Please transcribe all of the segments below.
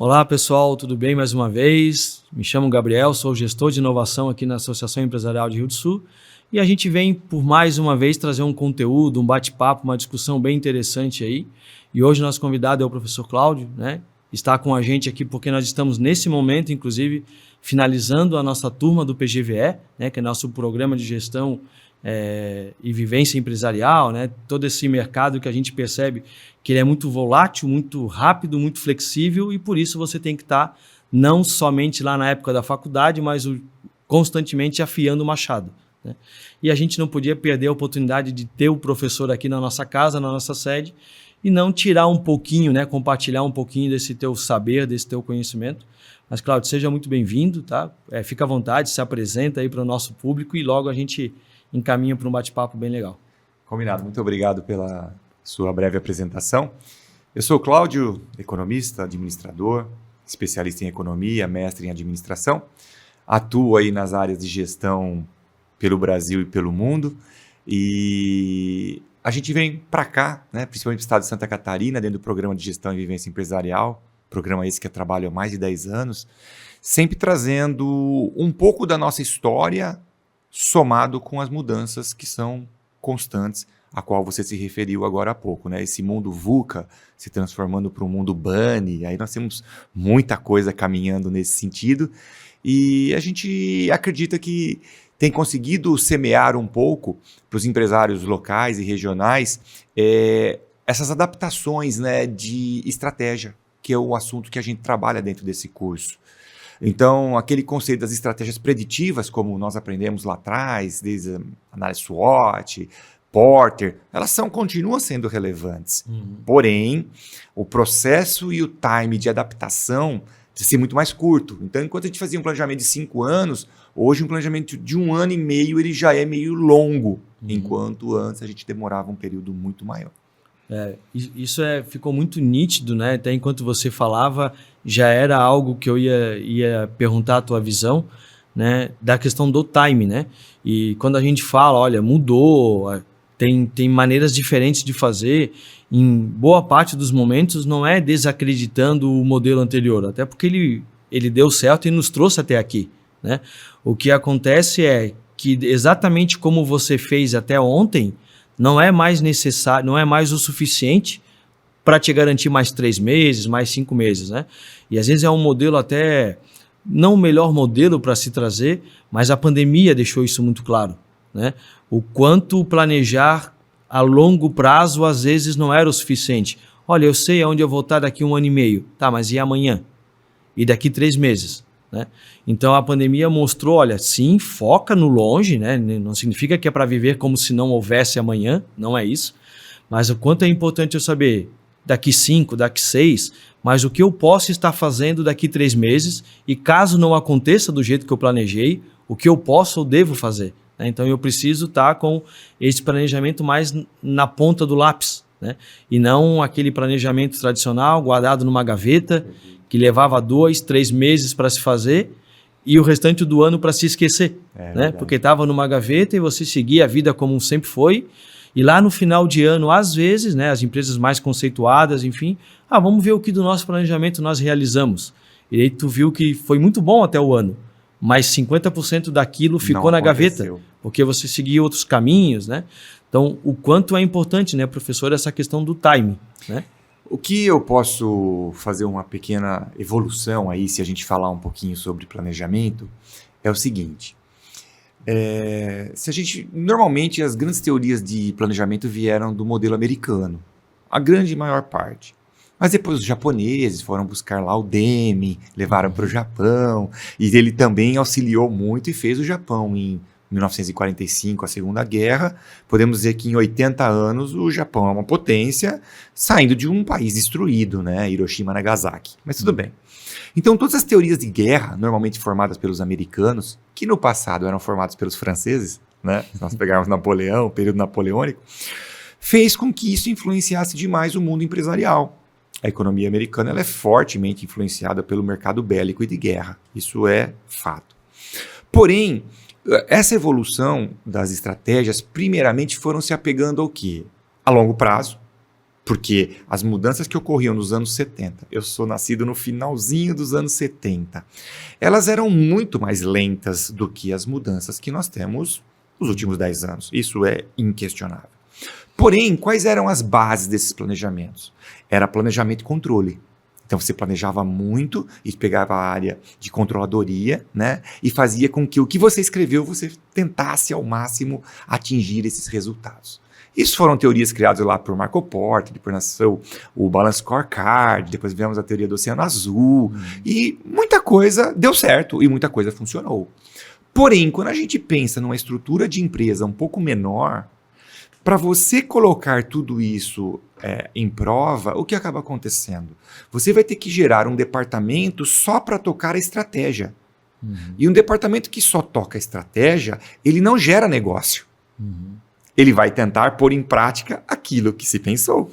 Olá pessoal, tudo bem mais uma vez? Me chamo Gabriel, sou gestor de inovação aqui na Associação Empresarial de Rio do Sul e a gente vem por mais uma vez trazer um conteúdo, um bate-papo, uma discussão bem interessante aí. E hoje nosso convidado é o professor Cláudio, né? Está com a gente aqui porque nós estamos nesse momento, inclusive, finalizando a nossa turma do PGVE, né? Que é nosso programa de gestão e vivência empresarial, né? Todo esse mercado que a gente percebe que ele é muito volátil, muito rápido, muito flexível e por isso você tem que estar não somente lá na época da faculdade, mas constantemente afiando o machado, né? E a gente não podia perder a oportunidade de ter o professor aqui na nossa casa, na nossa sede, e não tirar um pouquinho, né? Compartilhar um pouquinho desse teu saber, desse teu conhecimento. Mas, Cláudio, seja muito bem-vindo, tá? Fica à vontade, se apresenta aí para o nosso público e logo a gente encaminha para um bate-papo bem legal. Combinado. Muito obrigado pela sua breve apresentação. Eu sou o Cláudio, economista, administrador, especialista em economia, mestre em administração. Atuo aí nas áreas de gestão pelo Brasil e pelo mundo. E a gente vem para cá, né, principalmente no estado de Santa Catarina, dentro do programa de gestão e vivência empresarial, programa esse que eu trabalho há mais de 10 anos, sempre trazendo um pouco da nossa história somado com as mudanças que são constantes, a qual você se referiu agora há pouco, né? Esse mundo VUCA se transformando para um mundo BANI, aí nós temos muita coisa caminhando nesse sentido, e a gente acredita que tem conseguido semear um pouco para os empresários locais e regionais essas adaptações, né, de estratégia, que é o assunto que a gente trabalha dentro desse curso. Então, aquele conceito das estratégias preditivas, como nós aprendemos lá atrás, desde análise SWOT, Porter, elas continuam sendo relevantes. Porém, o processo e o time de adaptação precisa ser muito mais curto. Então, enquanto a gente fazia um planejamento de 5 anos, hoje um planejamento de 1 ano e meio ele já é meio longo, enquanto antes a gente demorava um período muito maior. Isso ficou muito nítido, né? Até enquanto você falava, já era algo que eu ia perguntar a tua visão, né? Da questão do time, né? E quando a gente fala, olha, mudou, tem maneiras diferentes de fazer, em boa parte dos momentos não é desacreditando o modelo anterior, até porque ele deu certo e nos trouxe até aqui, né? O que acontece é que exatamente como você fez até ontem, não é mais necessário, não é mais o suficiente para te garantir mais 3 meses, mais 5 meses, né? E às vezes é um modelo até, não o melhor modelo para se trazer, mas a pandemia deixou isso muito claro, né? O quanto planejar a longo prazo às vezes não era o suficiente. Olha, eu sei aonde eu vou estar daqui 1 ano e meio, tá, mas e amanhã? E daqui 3 meses? Né? Então a pandemia mostrou, olha, sim, foca no longe, né? Não significa que é para viver como se não houvesse amanhã, não é isso, mas o quanto é importante eu saber daqui 5, daqui 6, mas o que eu posso estar fazendo daqui 3 meses e caso não aconteça do jeito que eu planejei, o que eu posso ou devo fazer, né? Então eu preciso estar com esse planejamento mais na ponta do lápis, né? E não aquele planejamento tradicional guardado numa gaveta que levava 2, 3 meses para se fazer e o restante do ano para se esquecer, né? Porque estava numa gaveta e você seguia a vida como sempre foi, e lá no final de ano, às vezes, né, as empresas mais conceituadas, enfim, vamos ver o que do nosso planejamento nós realizamos. E aí tu viu que foi muito bom até o ano, mas 50% daquilo ficou na gaveta, porque você seguia outros caminhos, né? Então, o quanto é importante, né, professor, essa questão do time, né? O que eu posso fazer uma pequena evolução aí, se a gente falar um pouquinho sobre planejamento, é o seguinte. Normalmente as grandes teorias de planejamento vieram do modelo americano, a grande maior parte. Mas depois os japoneses foram buscar lá o Demi, levaram para o Japão, e ele também auxiliou muito e fez o Japão em 1945, a Segunda Guerra. Podemos dizer que em 80 anos o Japão é uma potência saindo de um país destruído, né? Hiroshima e Nagasaki. Mas tudo bem. Então todas as teorias de guerra, normalmente formadas pelos americanos, que no passado eram formadas pelos franceses, né? Se nós pegarmos Napoleão, o período napoleônico, fez com que isso influenciasse demais o mundo empresarial. A economia americana ela é fortemente influenciada pelo mercado bélico e de guerra. Isso é fato. Porém, essa evolução das estratégias, primeiramente, foram se apegando ao quê? A longo prazo, Porque as mudanças que ocorriam nos anos 70, eu sou nascido no finalzinho dos anos 70, elas eram muito mais lentas do que as mudanças que nós temos nos últimos 10 anos. Isso é inquestionável. Porém, quais eram as bases desses planejamentos? Era planejamento e controle. Então você planejava muito e pegava a área de controladoria, né? E fazia com que o que você escreveu, você tentasse ao máximo atingir esses resultados. Isso foram teorias criadas lá por Marco Porter, depois nasceu o Balance Scorecard, depois vemos a teoria do Oceano Azul, e muita coisa deu certo e muita coisa funcionou. Porém, quando a gente pensa numa estrutura de empresa um pouco menor, para você colocar tudo isso em prova, o que acaba acontecendo? Você vai ter que gerar um departamento só para tocar a estratégia. E um departamento que só toca a estratégia, ele não gera negócio. Ele vai tentar pôr em prática aquilo que se pensou.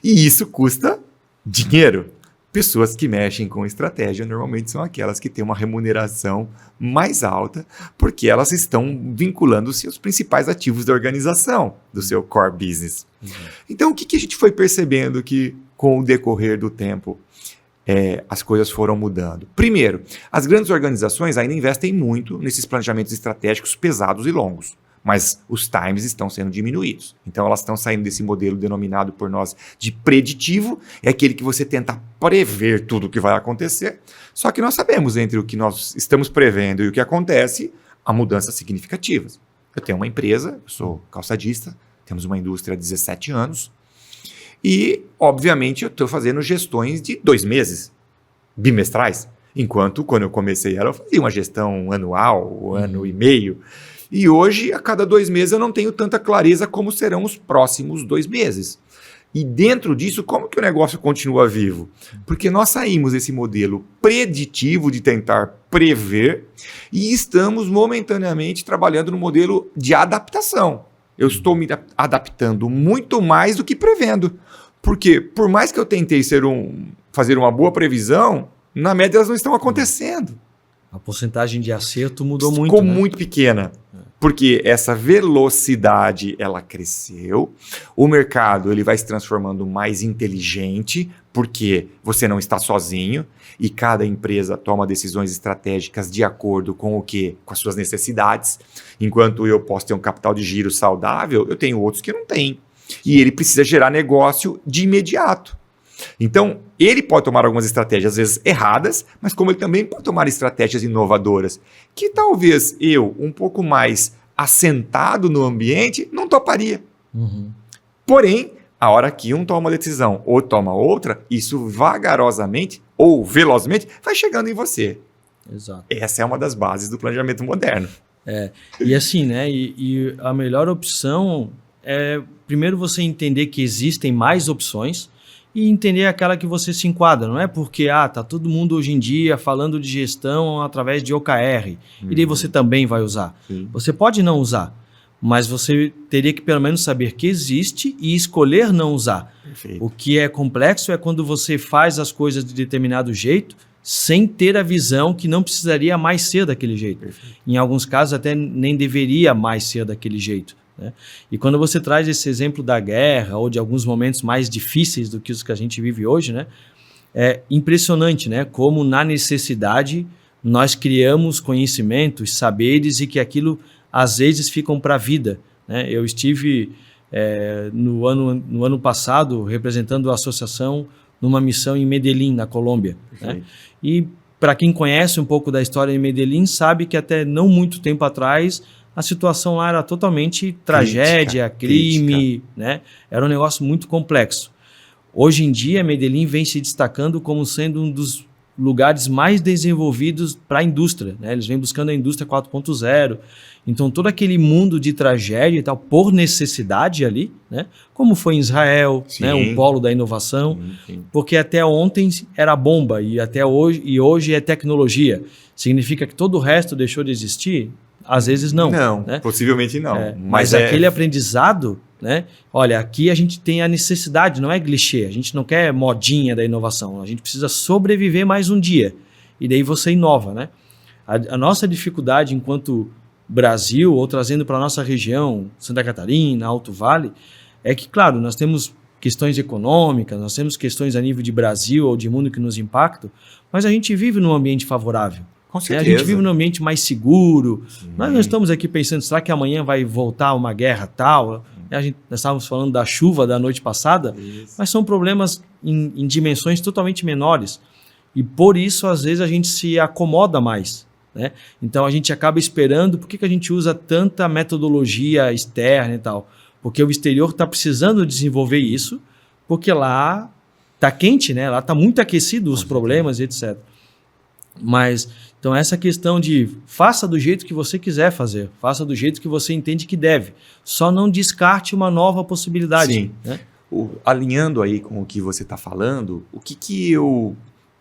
E isso custa dinheiro. Pessoas que mexem com estratégia normalmente são aquelas que têm uma remuneração mais alta, porque elas estão vinculando os seus principais ativos da organização, do seu core business. Então, o que a gente foi percebendo que, com o decorrer do tempo, as coisas foram mudando? Primeiro, as grandes organizações ainda investem muito nesses planejamentos estratégicos pesados e longos. Mas os times estão sendo diminuídos. Então elas estão saindo desse modelo denominado por nós de preditivo, é aquele que você tenta prever tudo o que vai acontecer, só que nós sabemos entre o que nós estamos prevendo e o que acontece, há mudanças significativas. Eu tenho uma empresa, eu sou calçadista, temos uma indústria há 17 anos, e obviamente eu estou fazendo gestões de 2 meses, bimestrais, enquanto quando eu comecei eu fazia uma gestão anual, ano e meio. E hoje, a cada 2 meses, eu não tenho tanta clareza como serão os próximos 2 meses. E dentro disso, como que o negócio continua vivo? Porque nós saímos desse modelo preditivo de tentar prever e estamos momentaneamente trabalhando no modelo de adaptação. Eu estou me adaptando muito mais do que prevendo. Porque por mais que eu tentei fazer uma boa previsão, na média elas não estão acontecendo. A porcentagem de acerto mudou muito. Ficou muito pequena, porque essa velocidade ela cresceu, o mercado ele vai se transformando mais inteligente, porque você não está sozinho e cada empresa toma decisões estratégicas de acordo com o quê? Com as suas necessidades. Enquanto eu posso ter um capital de giro saudável, eu tenho outros que não têm. E ele precisa gerar negócio de imediato. Então, ele pode tomar algumas estratégias, às vezes erradas, mas como ele também pode tomar estratégias inovadoras, que talvez eu, um pouco mais assentado no ambiente, não toparia. Porém, a hora que um toma uma decisão ou toma outra, isso vagarosamente ou velozmente vai chegando em você. Exato. Essa é uma das bases do planejamento moderno. E assim, né? E a melhor opção é, primeiro, você entender que existem mais opções, e entender aquela que você se enquadra. Não é porque tá todo mundo hoje em dia falando de gestão através de OKR, e daí você também vai usar. Você pode não usar, mas você teria que pelo menos saber que existe e escolher não usar. Perfeito. O que é complexo é quando você faz as coisas de determinado jeito sem ter a visão que não precisaria mais ser daquele jeito. Perfeito. Em alguns casos até nem deveria mais ser daquele jeito. Né? E quando você traz esse exemplo da guerra ou de alguns momentos mais difíceis do que os que a gente vive hoje, né? É impressionante, né? Como na necessidade nós criamos conhecimentos, saberes e que aquilo às vezes ficam para a vida. Né? Eu estive no ano passado representando a associação numa missão em Medellín, na Colômbia. Né? E para quem conhece um pouco da história de Medellín, sabe que até não muito tempo atrás a situação lá era totalmente tragédia, crime, né? Era um negócio muito complexo. Hoje em dia, Medellín vem se destacando como sendo um dos lugares mais desenvolvidos para a indústria. Né? Eles vêm buscando a indústria 4.0. Então, todo aquele mundo de tragédia e tal, por necessidade ali, né? Como foi em Israel, né? Um polo da inovação, porque até ontem era bomba e hoje é tecnologia. Significa que todo o resto deixou de existir? Às vezes não. Não, né? Possivelmente não. Mas aquele aprendizado, né? Olha, aqui a gente tem a necessidade, não é clichê, a gente não quer modinha da inovação, a gente precisa sobreviver mais um dia. E daí você inova, né? A nossa dificuldade enquanto Brasil, ou trazendo para a nossa região, Santa Catarina, Alto Vale, é que, claro, nós temos questões econômicas, nós temos questões a nível de Brasil ou de mundo que nos impactam, mas a gente vive num ambiente favorável. Com Né? certeza. A gente vive num ambiente mais seguro. Nós não estamos aqui pensando, será que amanhã vai voltar uma guerra tal? Nós estávamos falando da chuva da noite passada, mas são problemas em dimensões totalmente menores. E por isso, às vezes, a gente se acomoda mais. Né? Então, a gente acaba esperando. Por que a gente usa tanta metodologia externa e tal? Porque o exterior está precisando desenvolver isso, porque lá está quente, né? Lá está muito aquecido os problemas, etc. Mas, então, essa questão de faça do jeito que você quiser fazer, faça do jeito que você entende que deve. Só não descarte uma nova possibilidade. Sim. Né? Alinhando aí com o que você está falando, o que eu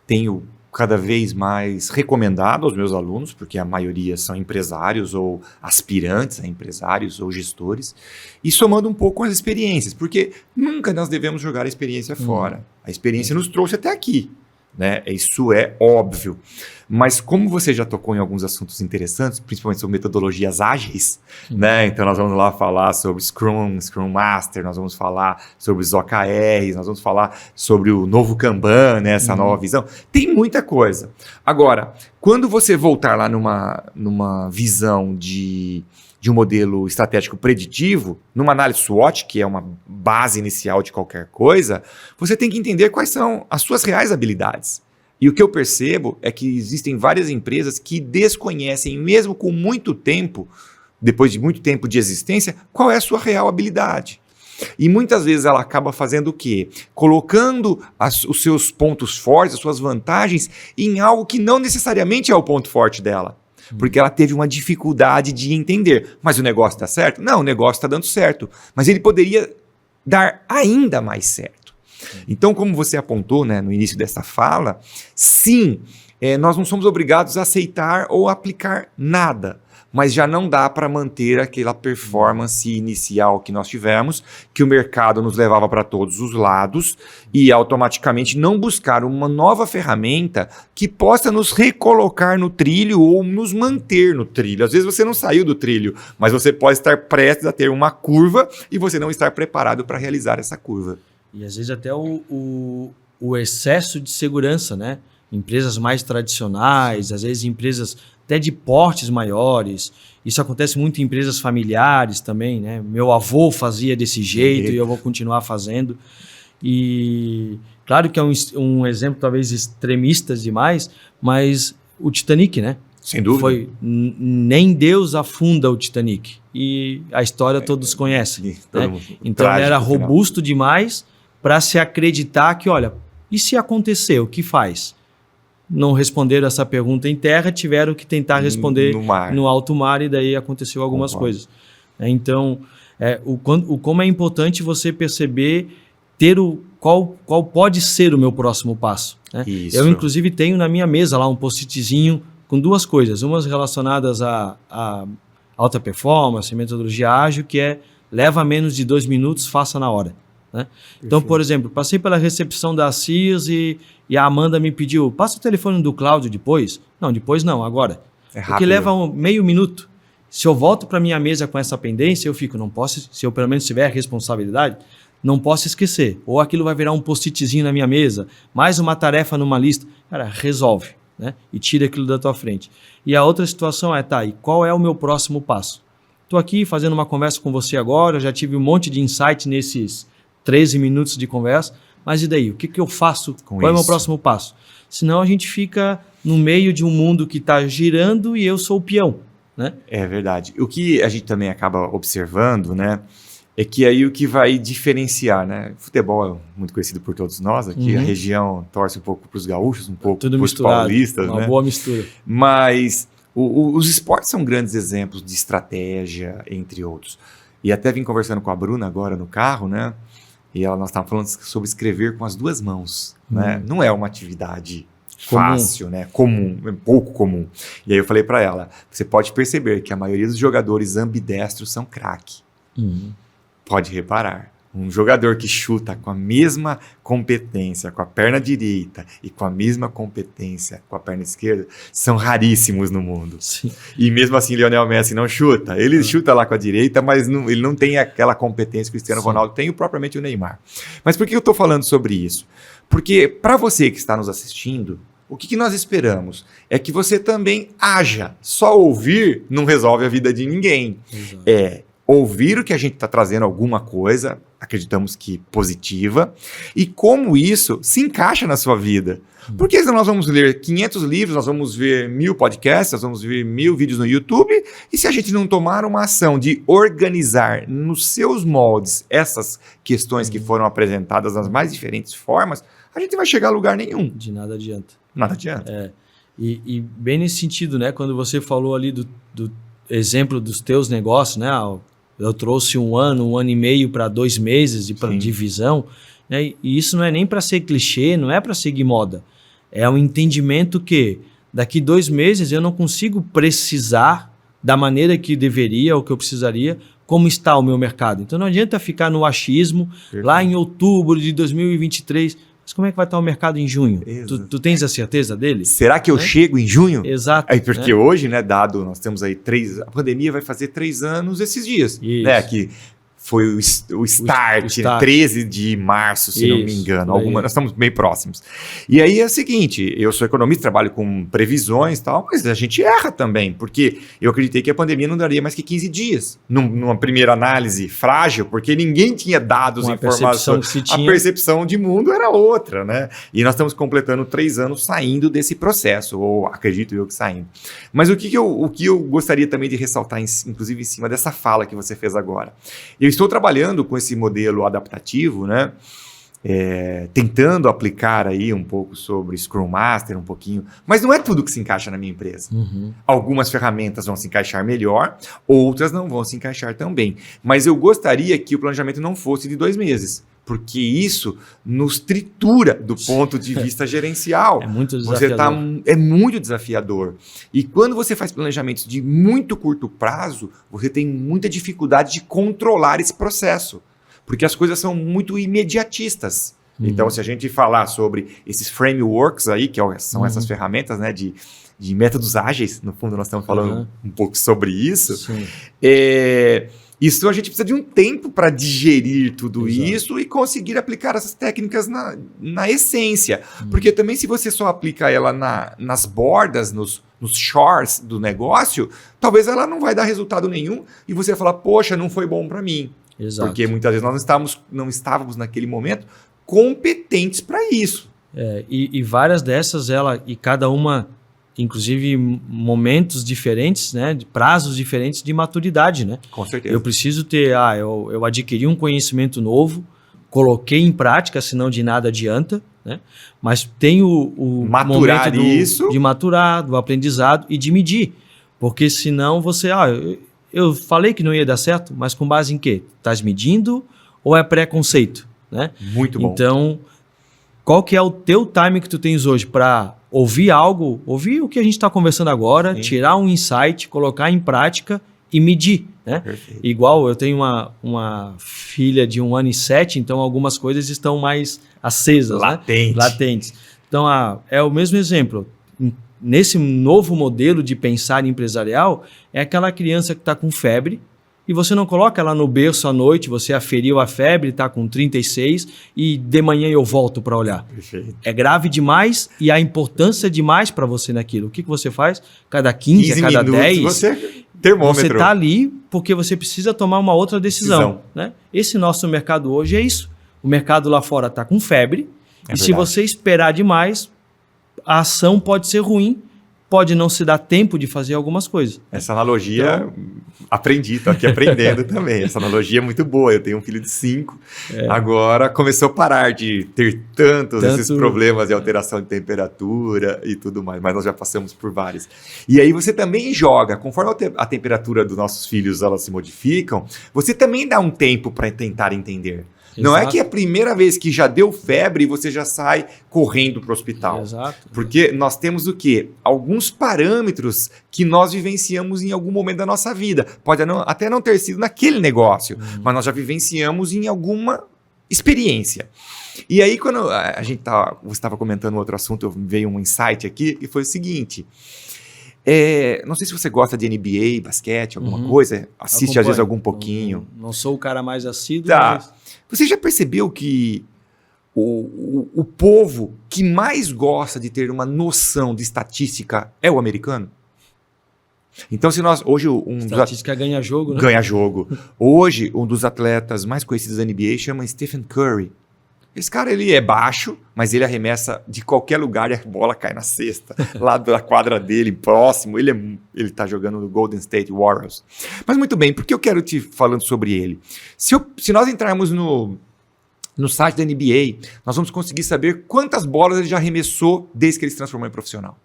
tenho cada vez mais recomendado aos meus alunos, porque a maioria são empresários ou aspirantes a empresários ou gestores, e somando um pouco com as experiências, porque nunca nós devemos jogar a experiência fora. A experiência nos trouxe até aqui. Né? Isso é óbvio. Mas como você já tocou em alguns assuntos interessantes, principalmente sobre metodologias ágeis, né? Então nós vamos lá falar sobre Scrum, Scrum Master, nós vamos falar sobre os OKRs, nós vamos falar sobre o novo Kanban, né? Essa nova visão. Tem muita coisa. Agora, quando você voltar lá numa visão de um modelo estratégico preditivo, numa análise SWOT, que é uma base inicial de qualquer coisa, você tem que entender quais são as suas reais habilidades. E o que eu percebo é que existem várias empresas que desconhecem, mesmo com muito tempo, depois de muito tempo de existência, qual é a sua real habilidade. E muitas vezes ela acaba fazendo o quê? Colocando os seus pontos fortes, as suas vantagens, em algo que não necessariamente é o ponto forte dela. Porque ela teve uma dificuldade de entender. Mas o negócio dá certo? Não, o negócio está dando certo. Mas ele poderia dar ainda mais certo. Então, como você apontou, né, no início dessa fala, sim, nós não somos obrigados a aceitar ou aplicar nada. Mas já não dá para manter aquela performance inicial que nós tivemos, que o mercado nos levava para todos os lados e automaticamente não buscar uma nova ferramenta que possa nos recolocar no trilho ou nos manter no trilho. Às vezes você não saiu do trilho, mas você pode estar prestes a ter uma curva e você não estar preparado para realizar essa curva. E às vezes até o excesso de segurança, né? Empresas mais tradicionais, às vezes empresas até de portes maiores. Isso acontece muito em empresas familiares também, né? Meu avô fazia desse jeito e eu vou continuar fazendo. E claro que é um exemplo talvez extremista demais, mas o Titanic, né? Sem dúvida. Nem Deus afunda o Titanic. E a história todos conhecem. Né? Então ele era robusto demais para se acreditar que, olha, e se acontecer, o que faz? Não responderam essa pergunta em terra, tiveram que tentar responder no alto mar e daí aconteceu algumas coisas. Então, como é importante você perceber, qual pode ser o meu próximo passo. Né? Eu, inclusive, tenho na minha mesa lá um post-itzinho com duas coisas, umas relacionadas a alta performance, metodologia ágil, que é leva menos de 2 minutos, faça na hora. Né? Então, por exemplo, passei pela recepção da CIS e a Amanda me pediu, passa o telefone do Cláudio depois. Não, depois não, agora. Porque leva meio minuto. Se eu volto para minha mesa com essa pendência, eu fico, não posso, se eu pelo menos tiver a responsabilidade, não posso esquecer. Ou aquilo vai virar um post-itzinho na minha mesa, mais uma tarefa numa lista. Cara, resolve, né? E tira aquilo da tua frente. E a outra situação é, e qual é o meu próximo passo? Estou aqui fazendo uma conversa com você agora, já tive um monte de insight nesses 13 minutos de conversa, mas e daí? O que eu faço? Qual é o meu próximo passo? Senão a gente fica no meio de um mundo que está girando e eu sou o peão. Né? É verdade. O que a gente também acaba observando, né, é que aí o que vai diferenciar, né? Futebol é muito conhecido por todos nós, aqui a região torce um pouco para os gaúchos, um pouco para os paulistas. Uma boa mistura. Mas os esportes são grandes exemplos de estratégia, entre outros. E até vim conversando com a Bruna agora no carro, né? E nós estávamos falando sobre escrever com as duas mãos, né? Não é uma atividade fácil, né? Comum, pouco comum. E aí eu falei para ela, você pode perceber que a maioria dos jogadores ambidestros são craque. Pode reparar. Um jogador que chuta com a mesma competência com a perna direita e com a mesma competência com a perna esquerda são raríssimos no mundo. Sim. E mesmo assim, Lionel Messi não chuta. Ele chuta lá com a direita, mas ele não tem aquela competência que o Cristiano Ronaldo tem, e propriamente o Neymar. Mas por que eu estou falando sobre isso? Porque para você que está nos assistindo, o que nós esperamos? É que você também haja. Só ouvir não resolve a vida de ninguém. Exato. Ouvir o que a gente está trazendo, alguma coisa, acreditamos que positiva, e como isso se encaixa na sua vida. Porque nós vamos ler 500 livros, nós vamos ver 1000 podcasts, nós vamos ver 1000 vídeos no YouTube, e se a gente não tomar uma ação de organizar nos seus moldes essas questões que foram apresentadas nas mais diferentes formas, a gente vai chegar a lugar nenhum. De nada adianta. Nada adianta. E bem nesse sentido, né? Quando você falou ali do exemplo dos teus negócios, né? Eu trouxe 1 ano e meio para 2 meses de visão, né? E isso não é nem para ser clichê, não é para seguir moda. É um entendimento que daqui 2 meses eu não consigo precisar da maneira que deveria ou que eu precisaria, como está o meu mercado. Então não adianta ficar no achismo. Perfeito. Lá em outubro de 2023... Mas como é que vai estar o mercado em junho? Tu tens a certeza dele? Será que eu chego em junho? Exato. Aí, porque hoje, né, nós temos aí a pandemia vai fazer 3 anos esses dias. Isso. Né, que foi o start, né, 13 de março, se não me engano. Nós estamos bem próximos. E aí é o seguinte, eu sou economista, trabalho com previsões e tal, mas a gente erra também, porque eu acreditei que a pandemia não daria mais que 15 dias. Numa primeira análise frágil, porque ninguém tinha dados, informações. A percepção de mundo era outra, né? E nós estamos completando 3 anos saindo desse processo, ou acredito eu que saindo. Mas o que eu gostaria também de ressaltar, inclusive em cima dessa fala que você fez agora. Eu estou trabalhando com esse modelo adaptativo, né? Tentando aplicar aí um pouco sobre Scrum Master, um pouquinho, mas não é tudo que se encaixa na minha empresa. Uhum. Algumas ferramentas vão se encaixar melhor, outras não vão se encaixar tão bem. Mas eu gostaria que o planejamento não fosse de 2 meses, porque isso nos tritura do ponto de vista gerencial. É muito desafiador. É muito desafiador. E quando você faz planejamentos de muito curto prazo, você tem muita dificuldade de controlar esse processo, porque as coisas são muito imediatistas. Uhum. Então, se a gente falar sobre esses frameworks aí, que são essas ferramentas, né, de métodos ágeis, no fundo nós estamos falando um pouco sobre isso, isso a gente precisa de um tempo para digerir tudo isso e conseguir aplicar essas técnicas na essência. Porque também se você só aplica ela nas bordas, nos shores do negócio, talvez ela não vai dar resultado nenhum e você vai falar, poxa, não foi bom para mim. Exato. Porque muitas vezes nós não estávamos naquele momento competentes para isso. E várias dessas, e cada uma, inclusive momentos diferentes, né, de prazos diferentes de maturidade, né? Com certeza. Eu preciso ter, eu adquiri um conhecimento novo, coloquei em prática, senão de nada adianta, né? Mas tem o maturar momento de maturar, do aprendizado e de medir, porque senão você, eu falei que não ia dar certo, mas com base em quê? Estás medindo ou é preconceito, né? Muito bom. Então, qual que é o teu time que tu tens hoje para ouvir algo, ouvir o que a gente está conversando agora, tirar um insight, colocar em prática e medir, né? Perfeito. Igual eu tenho uma filha de 1 ano e 7, então algumas coisas estão mais acesas, latentes. Então, é o mesmo exemplo. Nesse novo modelo de pensar empresarial, é aquela criança que está com febre e você não coloca ela no berço à noite, você aferiu a febre, está com 36 e de manhã eu volto para olhar. Perfeito. É grave demais e a importância é demais para você naquilo. O que você faz? Cada 15 a cada 10, você está ali porque você precisa tomar uma outra decisão. Né? Esse nosso mercado hoje é isso. O mercado lá fora está com febre se você esperar demais, a ação pode ser ruim, pode não se dar tempo de fazer algumas coisas. Essa analogia, aprendi, estou aqui aprendendo também. Essa analogia é muito boa. Eu tenho um filho de 5, agora começou a parar de ter tantos esses problemas de alteração de temperatura e tudo mais, mas nós já passamos por vários. E aí você também joga, conforme a temperatura dos nossos filhos elas se modificam, você também dá um tempo para tentar entender. Não é Exato. que é a primeira vez que já deu febre e você já sai correndo para o hospital. Exato. Porque nós temos o quê? Alguns parâmetros que nós vivenciamos em algum momento da nossa vida. Pode até não ter sido naquele negócio, mas nós já vivenciamos em alguma experiência. E aí, quando você estava comentando outro assunto, veio um insight aqui, e foi o seguinte... não sei se você gosta de NBA, basquete, alguma coisa, assiste às vezes algum pouquinho. Não sou o cara mais assíduo, Tá. mas... Você já percebeu que o povo que mais gosta de ter uma noção de estatística é o americano? Então, se nós hoje Estatística ganha jogo, né? ganha jogo. Hoje, um dos atletas mais conhecidos da NBA chama Stephen Curry. Esse cara, ele é baixo, mas ele arremessa de qualquer lugar e a bola cai na cesta, lá da quadra dele, próximo. Ele tá jogando no Golden State Warriors. Mas muito bem, por que eu quero te falando sobre ele? Se nós entrarmos no site da NBA, nós vamos conseguir saber quantas bolas ele já arremessou desde que ele se transformou em profissional.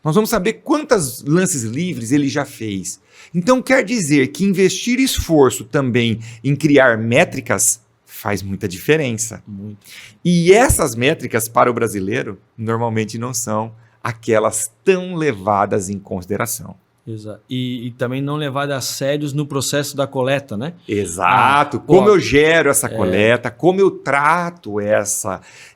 Nós vamos saber quantos lances livres ele já fez. Então quer dizer que investir esforço também em criar métricas faz muita diferença. Muito. E essas métricas para o brasileiro normalmente não são aquelas tão levadas em consideração. Exato. E também não levado a sérios no processo da coleta, né? Exato. Como eu gero essa coleta, como eu trato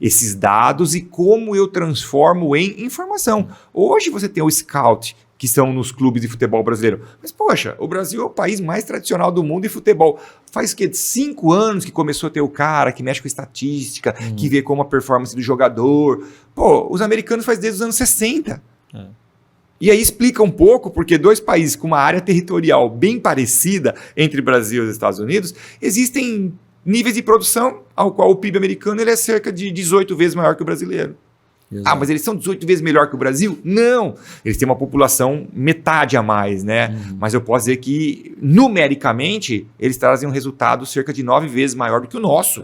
esses dados e como eu transformo em informação. Hoje você tem o Scout, que são nos clubes de futebol brasileiro. Mas, poxa, o Brasil é o país mais tradicional do mundo em futebol. Faz 5 anos que começou a ter o cara que mexe com estatística, que vê como a performance do jogador. Pô, os americanos faz desde os anos 60. E aí explica um pouco porque 2 países com uma área territorial bem parecida entre Brasil e os Estados Unidos, existem níveis de produção ao qual o PIB americano ele é cerca de 18 vezes maior que o brasileiro. Exato. Mas eles são 18 vezes melhor que o Brasil? Não! Eles têm uma população metade a mais, né? Mas eu posso dizer que, numericamente, eles trazem um resultado cerca de 9 vezes maior do que o nosso.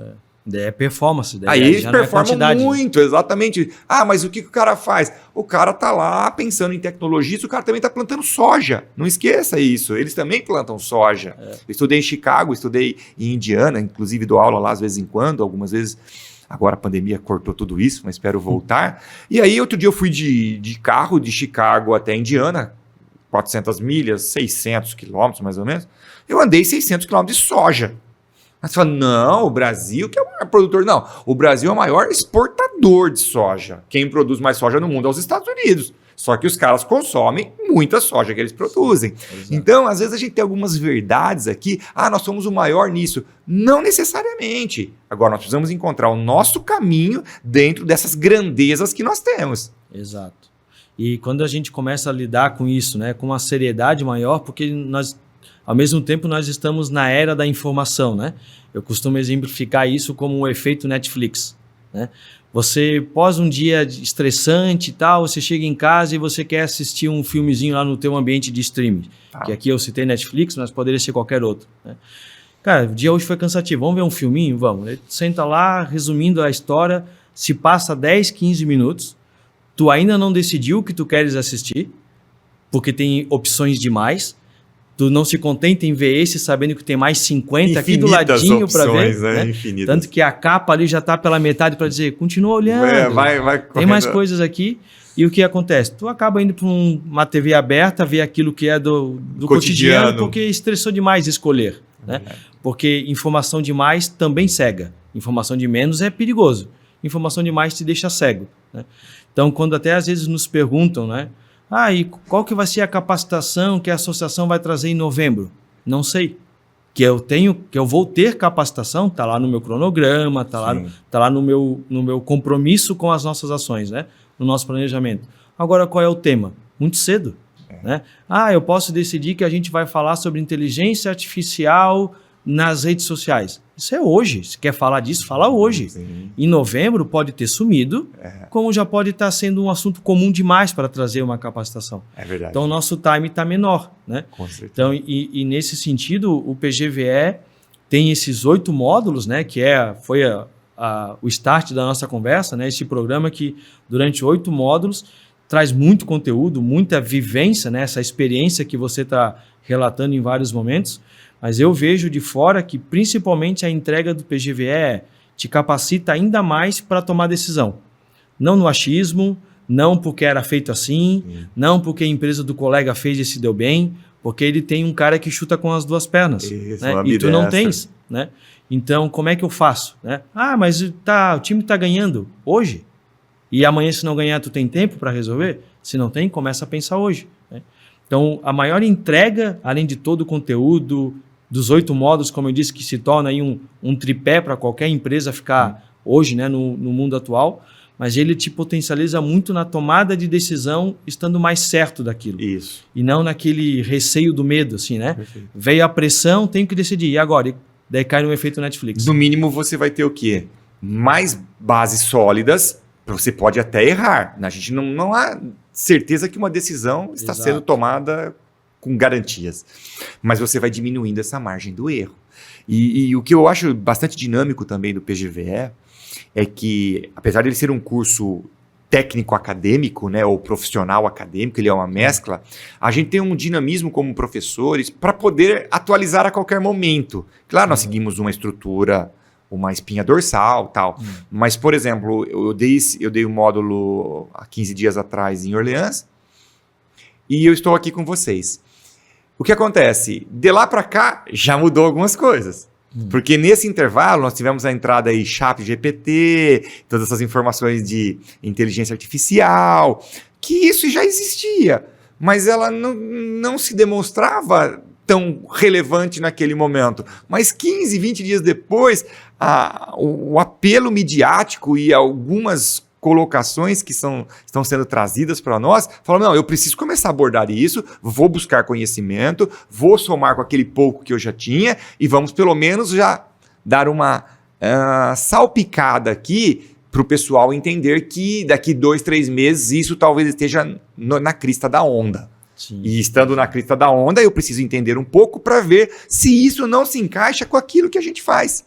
É performance. Aí eles já não é performam quantidade. muito, exatamente. Mas o que o cara faz? O cara tá lá pensando em tecnologia, o cara também tá plantando soja. Não esqueça isso, eles também plantam soja. Eu estudei em Chicago, estudei em Indiana, inclusive dou aula lá às vezes em quando, algumas vezes. Agora a pandemia cortou tudo isso, mas espero voltar. E aí outro dia eu fui de carro de Chicago até Indiana, 400 milhas, 600 quilômetros mais ou menos. Eu andei 600 quilômetros de soja. Aí você fala, não, o Brasil que é o maior produtor. Não, o Brasil é o maior exportador de soja. Quem produz mais soja no mundo é os Estados Unidos. Só que os caras consomem muita soja que eles produzem. Exato. Então, às vezes a gente tem algumas verdades aqui. Nós somos o maior nisso. Não necessariamente. Agora, nós precisamos encontrar o nosso caminho dentro dessas grandezas que nós temos. Exato. E quando a gente começa a lidar com isso, né, com uma seriedade maior, porque nós, ao mesmo tempo, nós estamos na era da informação, né? Eu costumo exemplificar isso como um efeito Netflix, né? Você, pós um dia estressante e tal, você chega em casa e você quer assistir um filmezinho lá no teu ambiente de streaming. Que aqui eu citei Netflix, mas poderia ser qualquer outro, né? Cara, o dia hoje foi cansativo. Vamos ver um filminho? Vamos. Ele senta lá, resumindo a história, se passa 10, 15 minutos, tu ainda não decidiu o que tu queres assistir, porque tem opções demais. Tu não se contenta em ver esse, sabendo que tem mais 50 aqui do ladinho para ver. Né? Infinitas. Tanto que a capa ali já está pela metade para dizer, continua olhando. Tem mais coisas aqui. E o que acontece? Tu acaba indo para uma TV aberta, ver aquilo que é do cotidiano, porque estressou demais escolher. Né? Porque informação demais também cega. Informação de menos é perigoso. Informação demais te deixa cego. Né? Então, quando até às vezes nos perguntam, né? E qual que vai ser a capacitação que a associação vai trazer em novembro? Não sei. Que eu vou ter capacitação, está lá no meu cronograma, está lá no meu compromisso com as nossas ações, né? No nosso planejamento. Agora, qual é o tema? Muito cedo. Né? Eu posso decidir que a gente vai falar sobre inteligência artificial nas redes sociais. Isso é hoje. Se quer falar disso, fala hoje. Sim. Em novembro pode ter sumido, como já pode estar sendo um assunto comum demais para trazer uma capacitação. É verdade. Então, o nosso time está menor. Né? Com certeza. Então, e nesse sentido, o PGVE tem esses 8 módulos, né, que foi o start da nossa conversa, né, esse programa que, durante 8 módulos, traz muito conteúdo, muita vivência, né, essa experiência que você está relatando em vários momentos. Mas eu vejo de fora que, principalmente, a entrega do PGVE te capacita ainda mais para tomar decisão. Não no achismo, não porque era feito assim, não porque a empresa do colega fez e se deu bem, porque ele tem um cara que chuta com as duas pernas. Isso, né? E tu não tens. Né? Então, como é que eu faço? Né? Mas o time está ganhando hoje. E amanhã, se não ganhar, tu tem tempo para resolver? Se não tem, começa a pensar hoje. Né? Então, a maior entrega, além de todo o conteúdo, dos 8 módulos, como eu disse, que se torna aí um tripé para qualquer empresa ficar hoje, né, no mundo atual, mas ele te potencializa muito na tomada de decisão, estando mais certo daquilo. Isso. E não naquele receio do medo, assim, né? Perfeito. Veio a pressão, tenho que decidir. E agora? Daí cai no efeito Netflix. No mínimo, você vai ter o quê? Mais bases sólidas. Você pode até errar. A gente não há certeza que uma decisão está sendo tomada com garantias. Mas você vai diminuindo essa margem do erro. E o que eu acho bastante dinâmico também do PGVE é que, apesar de ele ser um curso técnico-acadêmico, né, ou profissional-acadêmico, ele é uma mescla, a gente tem um dinamismo como professores para poder atualizar a qualquer momento. Claro, nós seguimos uma estrutura, uma espinha dorsal, tal. Mas, por exemplo, eu dei um módulo há 15 dias atrás em Orleans e eu estou aqui com vocês. O que acontece? De lá para cá, já mudou algumas coisas. Porque nesse intervalo, nós tivemos a entrada aí ChatGPT, todas essas informações de inteligência artificial, que isso já existia, mas ela não se demonstrava tão relevante naquele momento. Mas 15, 20 dias depois, o apelo midiático e algumas colocações que estão sendo trazidas para nós, falam, não, eu preciso começar a abordar isso, vou buscar conhecimento, vou somar com aquele pouco que eu já tinha e vamos pelo menos já dar uma salpicada aqui para o pessoal entender que daqui 2, 3 meses isso talvez esteja na crista da onda. Sim. E estando na crista da onda, eu preciso entender um pouco para ver se isso não se encaixa com aquilo que a gente faz.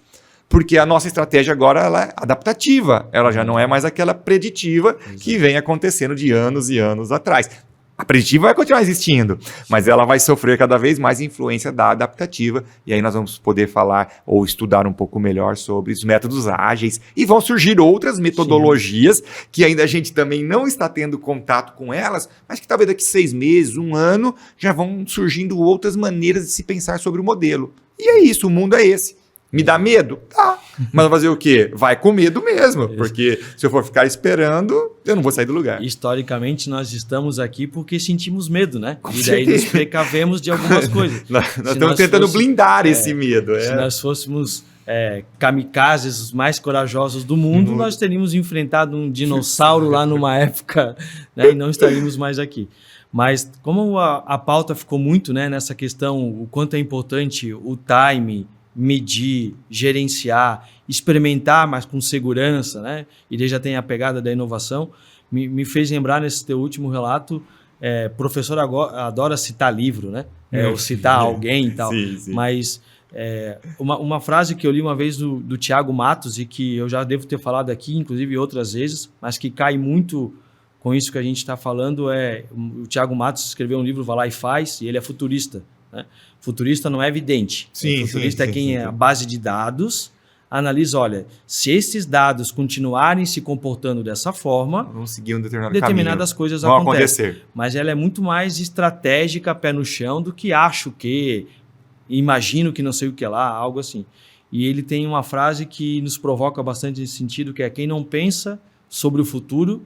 Porque a nossa estratégia agora ela é adaptativa, ela já não é mais aquela preditiva que vem acontecendo de anos e anos atrás. A preditiva vai continuar existindo, mas ela vai sofrer cada vez mais influência da adaptativa, e aí nós vamos poder falar ou estudar um pouco melhor sobre os métodos ágeis, e vão surgir outras metodologias que ainda a gente também não está tendo contato com elas, mas que talvez daqui 6 meses, 1 ano, já vão surgindo outras maneiras de se pensar sobre o modelo. E é isso, o mundo é esse. Me dá medo? Tá. Mas fazer o quê? Vai com medo mesmo, porque se eu for ficar esperando, eu não vou sair do lugar. Historicamente, nós estamos aqui porque sentimos medo, né? E daí nos precavemos de algumas coisas. nós estamos tentando blindar esse medo. Se nós fôssemos kamikazes, os mais corajosos do mundo, nós teríamos enfrentado um dinossauro lá numa época, né? E não estaríamos mais aqui. Mas como a pauta ficou muito, né, nessa questão, o quanto é importante o time, medir, gerenciar, experimentar, mas com segurança, né? E daí já tem a pegada da inovação, me fez lembrar nesse teu último relato, professor adora citar livro, né? Ou citar alguém e tal, sim. Mas uma frase que eu li uma vez do Thiago Matos e que eu já devo ter falado aqui, inclusive outras vezes, mas que cai muito com isso que a gente está falando, o Thiago Matos escreveu um livro, Vai Lá e Faz, e ele é futurista, né? Futurista não é evidente. Futurista é quem é a base de dados, analisa, olha, se esses dados continuarem se comportando dessa forma, vamos seguir um determinadas coisas vão acontecer. Mas ela é muito mais estratégica, pé no chão, do que acho que, imagino que não sei o que lá, algo assim. E ele tem uma frase que nos provoca bastante nesse sentido, que é quem não pensa sobre o futuro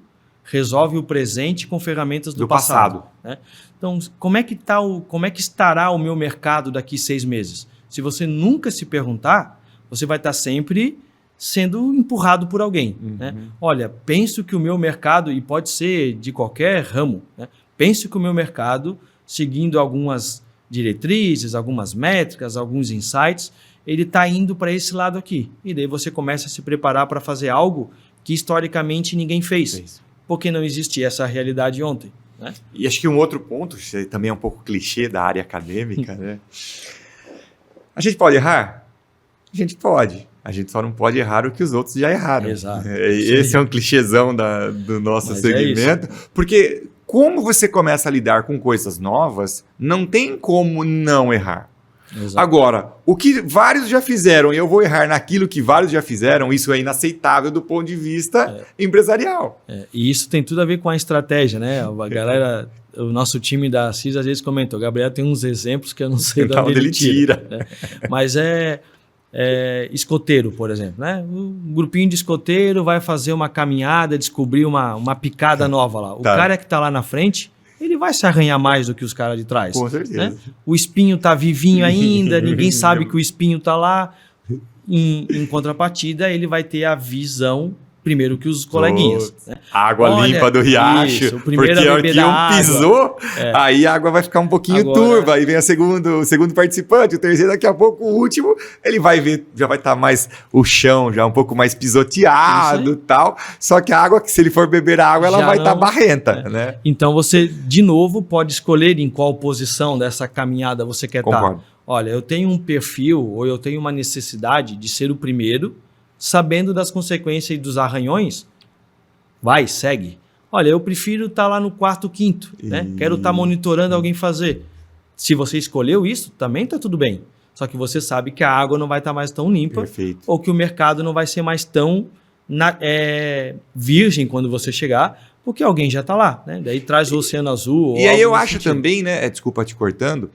resolve o presente com ferramentas do passado. Né? Então, como é que estará o meu mercado daqui 6 meses? Se você nunca se perguntar, você vai estar sempre sendo empurrado por alguém. Né? Olha, penso que o meu mercado, e pode ser de qualquer ramo, né? Penso que o meu mercado, seguindo algumas diretrizes, algumas métricas, alguns insights, ele está indo para esse lado aqui. E daí você começa a se preparar para fazer algo que historicamente ninguém fez. Porque não existia essa realidade ontem. Né? E acho que um outro ponto, também é um pouco clichê da área acadêmica, né? A gente pode errar? A gente pode. A gente só não pode errar o que os outros já erraram. Exato. Esse é um clichêzão do nosso segmento. Porque como você começa a lidar com coisas novas, não tem como não errar. Exato. Agora, o que vários já fizeram, e eu vou errar naquilo que vários já fizeram, isso é inaceitável do ponto de vista empresarial. E isso tem tudo a ver com a estratégia, né? A galera, o nosso time da CIS às vezes comenta, o Gabriel tem uns exemplos que eu não sei de onde ele tira. Né? Mas escoteiro, por exemplo, né? O grupinho de escoteiro vai fazer uma caminhada, descobrir uma picada nova lá. O cara que está lá na frente, ele vai se arranhar mais do que os caras de trás. Com certeza. Né? O espinho tá vivinho ainda, ninguém sabe que o espinho tá lá. Em contrapartida, ele vai ter a visão primeiro que os coleguinhas. Né? Água limpa do riacho. Isso, o primeiro porque a beber aqui da pisou, aí a água vai ficar um pouquinho turva. Aí vem o segundo participante, o terceiro, daqui a pouco o último, ele vai ver, já vai estar mais o chão, já um pouco mais pisoteado e tal. Só que a água, se ele for beber a água, ela vai estar barrenta. Né? Então você, de novo, pode escolher em qual posição dessa caminhada você quer estar. Olha, eu tenho um perfil ou eu tenho uma necessidade de ser o primeiro, sabendo das consequências e dos arranhões, vai, segue. Olha, eu prefiro estar lá no quarto, quinto, né? Quero estar monitorando alguém fazer. Se você escolheu isso, também está tudo bem. Só que você sabe que a água não vai estar mais tão limpa ou que o mercado não vai ser mais tão virgem quando você chegar, porque alguém já está lá, né? Daí traz o oceano azul. E aí eu acho também, né? Desculpa te cortando,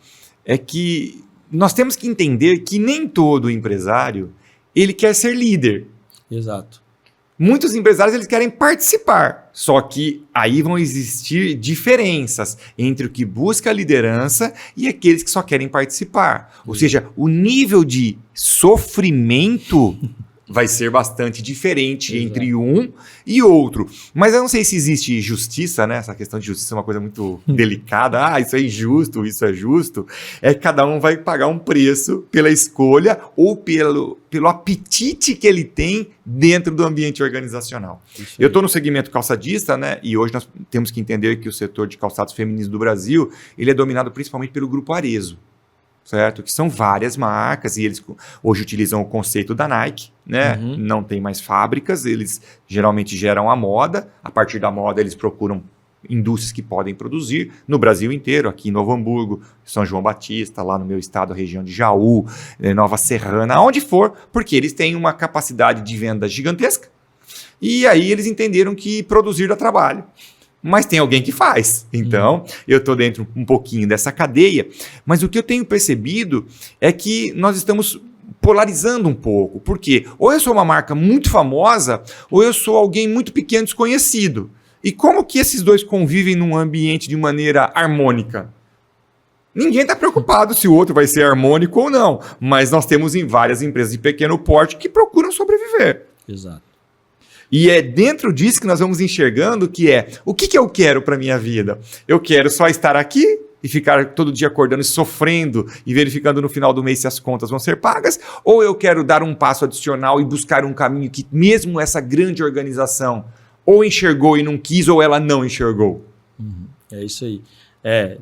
é que nós temos que entender que nem todo empresário ele quer ser líder. Exato. Muitos empresários eles querem participar, só que aí vão existir diferenças entre o que busca a liderança e aqueles que só querem participar. Ou seja, o nível de sofrimento vai ser bastante diferente entre um e outro. Mas eu não sei se existe justiça, né? Essa questão de justiça é uma coisa muito delicada. Isso é injusto, isso é justo. Cada um vai pagar um preço pela escolha ou pelo apetite que ele tem dentro do ambiente organizacional. Eu estou no segmento calçadista, né? E hoje nós temos que entender que o setor de calçados femininos do Brasil, ele é dominado principalmente pelo Grupo Arezo. Certo? Que são várias marcas e eles hoje utilizam o conceito da Nike, né? Não tem mais fábricas, eles geralmente geram a moda, a partir da moda eles procuram indústrias que podem produzir no Brasil inteiro, aqui em Novo Hamburgo, São João Batista, lá no meu estado, a região de Jaú, Nova Serrana, onde for, porque eles têm uma capacidade de venda gigantesca e aí eles entenderam que produzir dá trabalho. Mas tem alguém que faz. Então, eu estou dentro um pouquinho dessa cadeia. Mas o que eu tenho percebido é que nós estamos polarizando um pouco. Por quê? Ou eu sou uma marca muito famosa, ou eu sou alguém muito pequeno, desconhecido. E como que esses dois convivem num ambiente de maneira harmônica? Ninguém está preocupado se o outro vai ser harmônico ou não. Mas nós temos em várias empresas de pequeno porte que procuram sobreviver. Exato. E é dentro disso que nós vamos enxergando que o que eu quero para a minha vida? Eu quero só estar aqui e ficar todo dia acordando e sofrendo e verificando no final do mês se as contas vão ser pagas? Ou eu quero dar um passo adicional e buscar um caminho que mesmo essa grande organização ou enxergou e não quis ou ela não enxergou? É isso aí.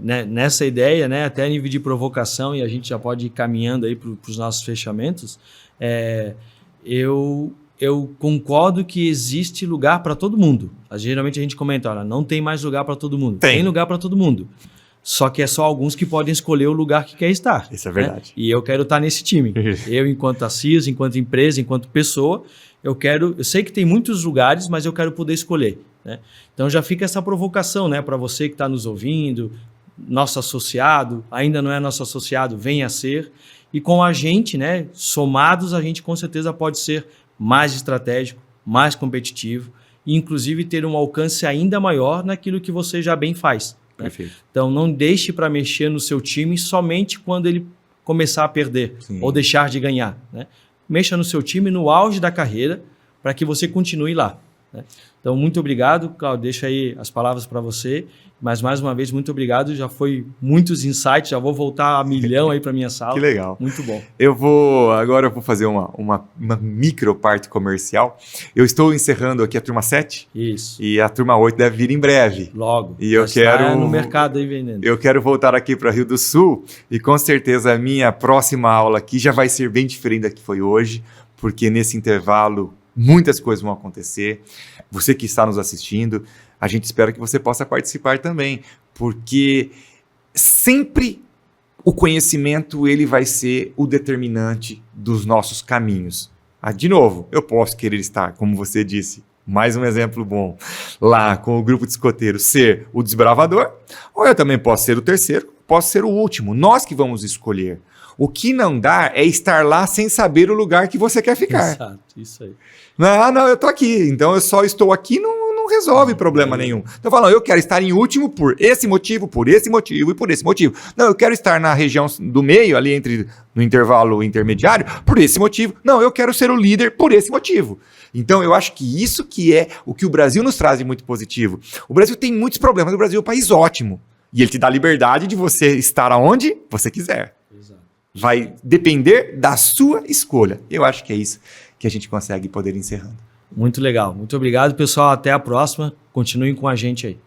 Né, nessa ideia, né, até a nível de provocação, e a gente já pode ir caminhando aí para os nossos fechamentos, eu concordo que existe lugar para todo mundo. Geralmente a gente comenta, olha, não tem mais lugar para todo mundo. Tem lugar para todo mundo. Só que é só alguns que podem escolher o lugar que quer estar. Isso é verdade. Né? E eu quero estar nesse time. Eu, enquanto CIS, enquanto empresa, enquanto pessoa, eu sei que tem muitos lugares, mas eu quero poder escolher. Né? Então já fica essa provocação, né, para você que está nos ouvindo, nosso associado, ainda não é nosso associado, venha a ser. E com a gente, né, somados, a gente com certeza pode ser mais estratégico, mais competitivo e inclusive ter um alcance ainda maior naquilo que você já bem faz. Né? Perfeito. Então não deixe para mexer no seu time somente quando ele começar a perder ou deixar de ganhar. Né? Mexa no seu time no auge da carreira para que você continue lá. Né? Então muito obrigado, Cláudio, deixo aí as palavras para você, mas mais uma vez muito obrigado, já foi muitos insights, já vou voltar a milhão aí para minha sala. Que legal. Muito bom. Agora eu vou fazer uma micro parte comercial. Eu estou encerrando aqui a turma 7. Isso. E a turma 8 deve vir em breve. Logo. E eu quero no mercado aí vendendo. Eu quero voltar aqui para Rio do Sul e com certeza a minha próxima aula aqui já vai ser bem diferente da que foi hoje, porque nesse intervalo muitas coisas vão acontecer. Você que está nos assistindo, a gente espera que você possa participar também, porque sempre o conhecimento ele vai ser o determinante dos nossos caminhos. De novo, eu posso querer estar, como você disse, mais um exemplo bom, lá com o grupo de escoteiros, ser o desbravador, ou eu também posso ser o terceiro, posso ser o último. Nós que vamos escolher. O que não dá é estar lá sem saber o lugar que você quer ficar. Exato, isso aí. Não, eu tô aqui, então eu só estou aqui, não resolve problema nenhum. Então falando, eu quero estar em último por esse motivo, por esse motivo e por esse motivo. Não, eu quero estar na região do meio, ali no intervalo intermediário, por esse motivo. Não, eu quero ser o líder por esse motivo. Então eu acho que isso que é o que o Brasil nos traz de muito positivo. O Brasil tem muitos problemas, o Brasil é um país ótimo. E ele te dá liberdade de você estar aonde você quiser. Exato. Vai depender da sua escolha. Eu acho que é isso que a gente consegue poder ir encerrando. Muito legal. Muito obrigado, pessoal. Até a próxima. Continuem com a gente aí.